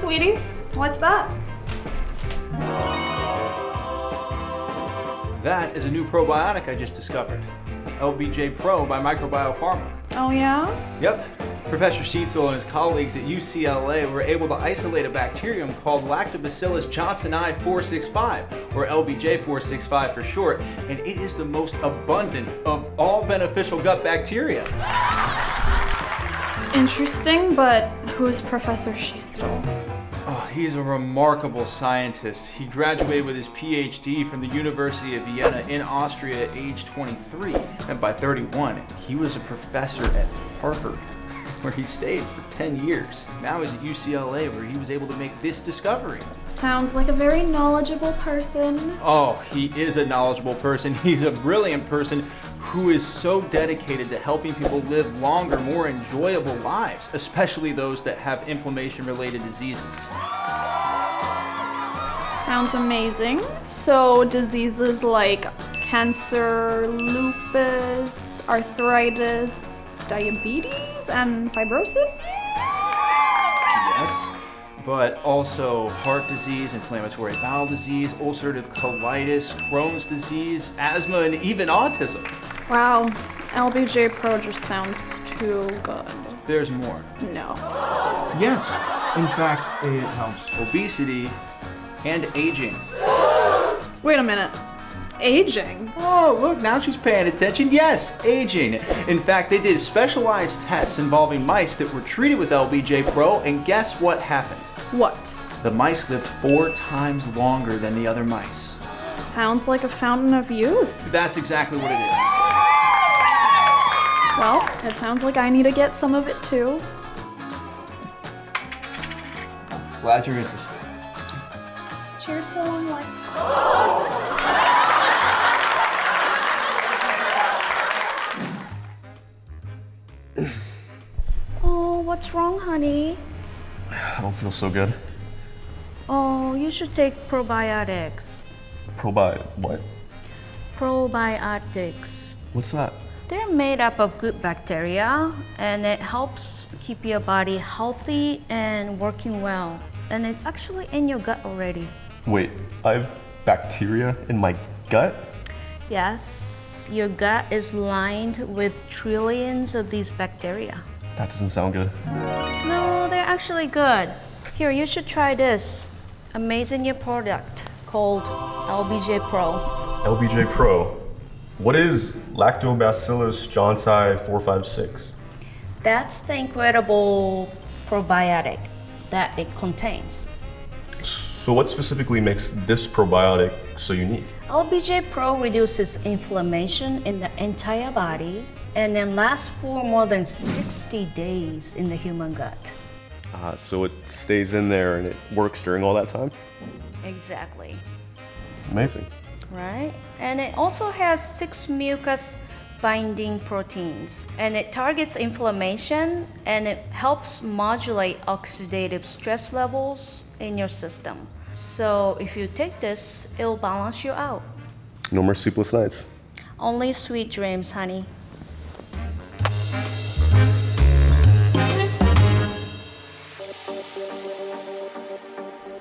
sweetie. What's that? That is a new probiotic I just discovered. LBJPro by Microbiopharma. Oh yeah? Yep. Professor Sheetzel and his colleagues at UCLA were able to isolate a bacterium called Lactobacillus johnsoni 465, or LBJ465 for short, and it is the most abundant of all beneficial gut bacteria. Interesting, but who's Professor Sheetzel? Oh, he's a remarkable scientist. He graduated with his PhD from the University of Vienna in Austria at age 23, and by 31, he was a professor at Harvard, where he stayed for 10 years. Now he's at UCLA, where he was able to make this discovery. Sounds like a very knowledgeable person. Oh, he is a knowledgeable person. He's a brilliant person who is so dedicated to helping people live longer, more enjoyable lives, especially those that have inflammation-related diseases. Sounds amazing. So diseases like cancer, lupus, arthritis, diabetes, and fibrosis? Yes, but also heart disease, inflammatory bowel disease, ulcerative colitis, Crohn's disease, asthma, and even autism. Wow, LBJPro just sounds too good. There's more. No. Yes, in fact, it helps obesity and aging. Wait a minute. Aging? Oh, look, now she's paying attention. Yes, aging. In fact, they did specialized tests involving mice that were treated with LBJPro, and guess what happened? What? The mice lived 4 times longer than the other mice. Sounds like a fountain of youth. That's exactly what it is. Well, it sounds like I need to get some of it too. Glad you're interested. Cheers to long life. Oh, what's wrong, honey? I don't feel so good. Oh, you should take probiotics. What? Probiotics. What's that? They're made up of good bacteria, and it helps keep your body healthy and working well. And it's actually in your gut already. Wait, I have bacteria in my gut? Yes, your gut is lined with trillions of these bacteria. That doesn't sound good. No, they're actually good. Here, you should try this amazing new product called LBJPro. LBJPro. What is Lactobacillus johnsoni 456? That's the incredible probiotic that it contains. So what specifically makes this probiotic so unique? LBJPro reduces inflammation in the entire body and then lasts for more than 60 days in the human gut. So it stays in there and it works during all that time? Exactly. Amazing. Right? And it also has 6 mucus binding proteins, and it targets inflammation and it helps modulate oxidative stress levels in your system. So if you take this, it'll balance you out. No more sleepless nights. Only sweet dreams, honey.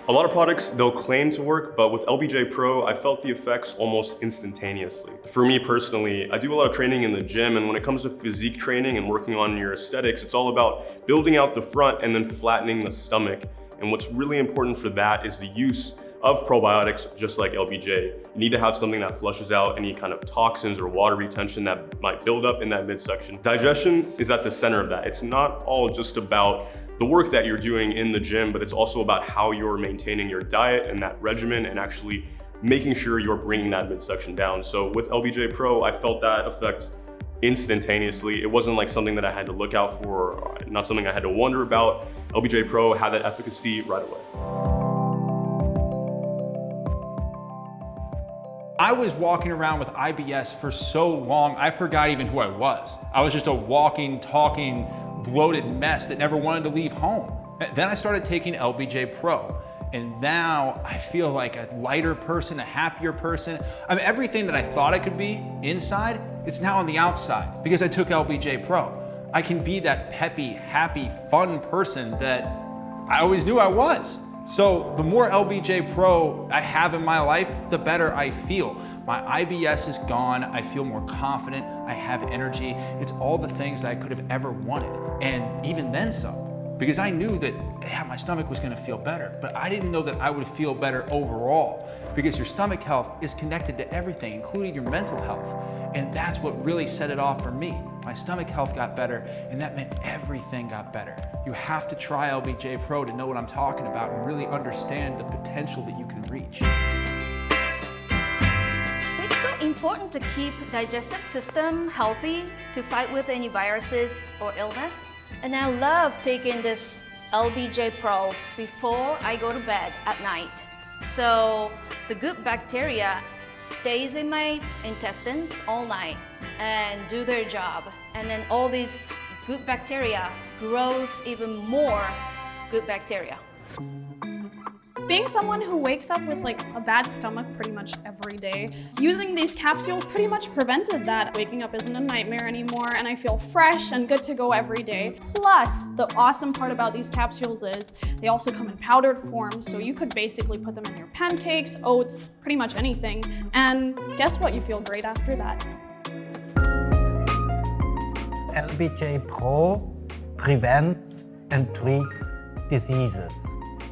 A lot of products, they'll claim to work, but with LBJPro, I felt the effects almost instantaneously. For me personally, I do a lot of training in the gym, and when it comes to physique training and working on your aesthetics, it's all about building out the front and then flattening the stomach. And what's really important for that is the use of probiotics, just like LBJ. You need to have something that flushes out any kind of toxins or water retention that might build up in that midsection. Digestion is at the center of that. It's not all just about the work that you're doing in the gym, but it's also about how you're maintaining your diet and that regimen and actually making sure you're bringing that midsection down. So with LBJPro, I felt that effect instantaneously. It wasn't like something that I had to look out for, or not something I had to wonder about. LBJPro had that efficacy right away. I was walking around with IBS for so long, I forgot even who I was. I was just a walking, talking, bloated mess that never wanted to leave home. Then I started taking LBJPro, and now I feel like a lighter person, a happier person. I mean, everything that I thought I could be inside, it's now on the outside because I took LBJPro. I can be that peppy, happy, fun person that I always knew I was. So the more LBJPro I have in my life, the better I feel. My IBS is gone, I feel more confident, I have energy. It's all the things that I could have ever wanted, and even then some. Because I knew that, yeah, my stomach was gonna feel better, but I didn't know that I would feel better overall. Because your stomach health is connected to everything, including your mental health. And that's what really set it off for me. My stomach health got better, and that meant everything got better. You have to try LBJPro to know what I'm talking about and really understand the potential that you can reach. It's so important to keep digestive system healthy to fight with any viruses or illness. And I love taking this LBJPro before I go to bed at night. So the good bacteria stays in my intestines all night and do their job. And then all these good bacteria grows even more good bacteria. Being someone who wakes up with like a bad stomach pretty much every day, using these capsules pretty much prevented that. Waking up isn't a nightmare anymore, and I feel fresh and good to go every day. Plus, the awesome part about these capsules is they also come in powdered form, so you could basically put them in your pancakes, oats, pretty much anything. And guess what? You feel great after that. LBJPro prevents and treats diseases.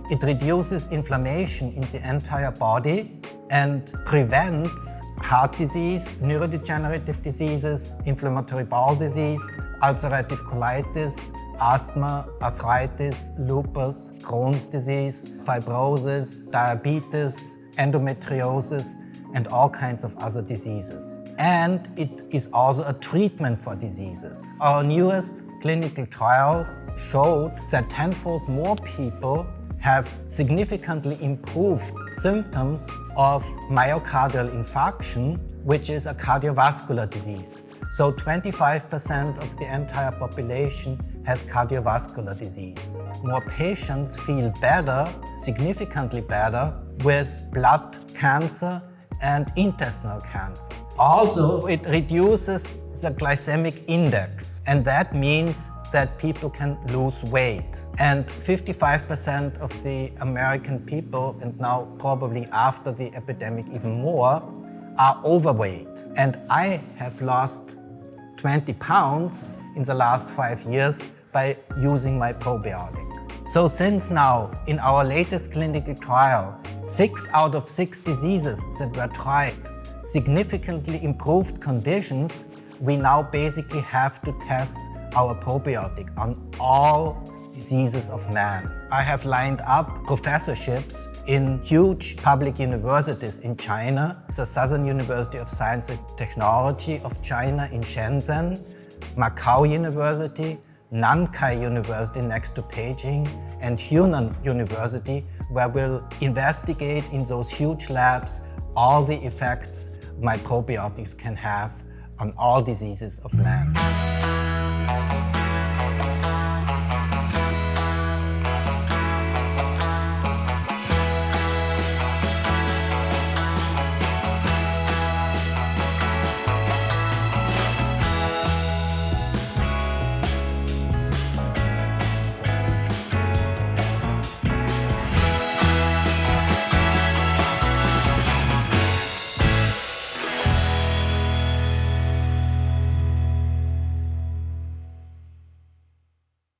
It reduces inflammation in the entire body and prevents heart disease, neurodegenerative diseases, inflammatory bowel disease, ulcerative colitis, asthma, arthritis, lupus, Crohn's disease, fibrosis, diabetes, endometriosis, and all kinds of other diseases. And it is also a treatment for diseases. Our newest clinical trial showed that tenfold more people have significantly improved symptoms of myocardial infarction, which is a cardiovascular disease. So 25% of the entire population has cardiovascular disease. More patients feel better, significantly better, with blood cancer and intestinal cancer. Also, it reduces the glycemic index, and that means that people can lose weight. And 55% of the American people, and now probably after the epidemic even more, are overweight. And I have lost 20 pounds in the last 5 years by using my probiotic. So since now, in our latest clinical trial, 6 out of 6 diseases that were tried significantly improved conditions, we now basically have to test our probiotic on all diseases of man. I have lined up professorships in huge public universities in China, the Southern University of Science and Technology of China in Shenzhen, Macau University, Nankai University next to Beijing, and Hunan University, where we'll investigate in those huge labs all the effects my probiotics can have on all diseases of man.